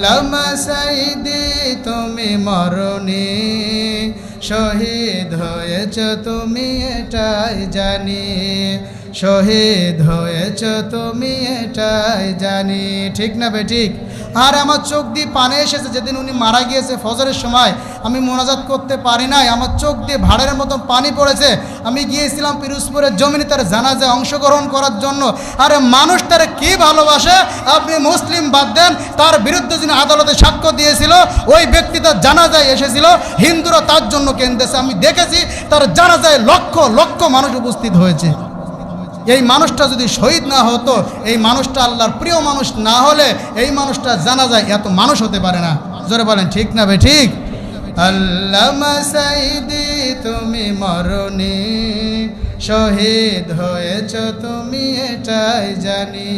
আল্লামা সাইদি তুমি মরনি, শহীদ হয়েছ তুমি এটাই জানি, শহীদ হয়েছ তুমি এটাই জানি। ঠিক না বে ঠিক? আর আমার চোখ দিয়ে পানি এসেছে যেদিন উনি মারা গিয়েছে ফজরের সময়, আমি মোনাজাত করতে পারি নাই, আমার চোখ দিয়ে ভাড়ের মতন পানি পড়েছে। আমি গিয়েছিলাম পিরোজপুরের জমিনে তার জানাজায় অংশগ্রহণ করার জন্য। আরে মানুষ তার কি ভালোবাসে, আপনি মুসলিম বাদ দেন, তার বিরুদ্ধে যিনি আদালতে সাক্ষ্য দিয়েছিল ওই ব্যক্তি তার জানাজায় এসেছিল, হিন্দুরা তার জন্য কেন্দ্রেছে। আমি দেখেছি তার জানাজায় লক্ষ লক্ষ মানুষ উপস্থিত হয়েছে। এই মানুষটা যদি শহীদ না হতো, এই মানুষটা আল্লাহর প্রিয় মানুষ না হলে এই মানুষটা জানা যায় এত মানুষ হতে পারে না। জোরে বলেন ঠিক না বে ঠিক? আল্লামা সাইদি তুমি মরনি, শহীদ হয়েছ তুমি এটাই জানি,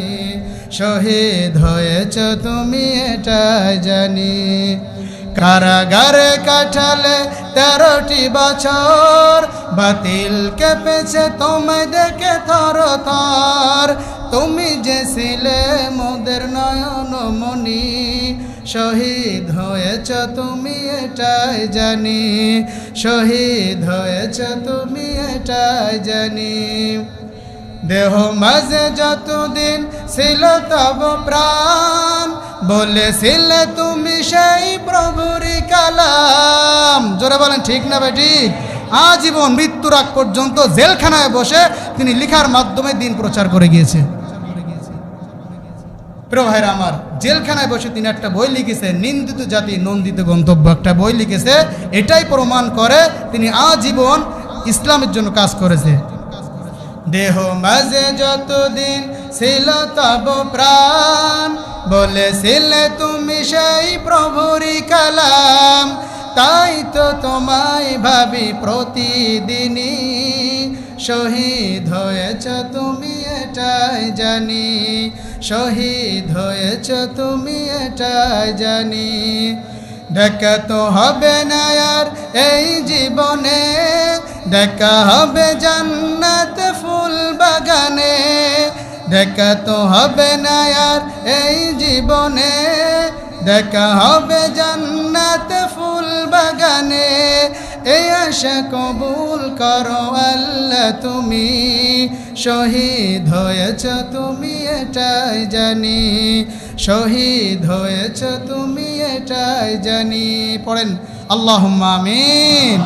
শহীদ হয়েছ তুমি এটাই জানি। কারাগারে কাটালে 13টি বছর, বাতিল কেঁপেছে তোমায় দেখে থরথর। তুমি যে ছিলে মোদের নয়ন মনি, শহীদ হয়েছ তুমি এটাই জানি, শহীদ হয়েছ তুমি এটাই জানি। দেহ মাঝে যতদিন ছিল তব প্রাণ, বলেছিলে তুমি সেই প্রভুরই কালাম। জোরে বলেন ঠিক না ভাই ঠিক? আজীবন মৃত্যুর আগ পর্যন্ত জেলখানায় বসে তিনি লিখার মাধ্যমে দিন প্রচার করে গিয়েছে। প্রিয় ভাইরা আমার, জেলখানায় বসে তিনি একটা বই লিখেছে, নিন্দিত জাতি নন্দিত গন্তব্য, একটা বই লিখেছে। এটাই প্রমাণ করে তিনি আজীবন ইসলামের জন্য কাজ করেছে। দেহ মাঝে যতদিন ছিল তব প্রাণ, বলেছিলে তুমি সেই প্রভুরই কালাম। তাই তো তোমায় ভাবি প্রতিদিনই, শহীদ হয়েছ তুমি এটাই জানি, শহীদ হয়েছ তুমি এটাই জানি। দেখা তো হবে না আর এই জীবনে, দেখা হবে জান্নাত ফুল বাগানে। দেখা তো হবে না আর এই জীবনে, দেখা হবে জান্নাত ফুল বাগানে। এই আশা কবুল করো আল্লাহ তুমি, শহীদ হয়েছ তুমি এটাই জানি, শহীদ হয়েছ তুমি এটাই জানি। পড়েন আল্লাহুম্মা আমিন।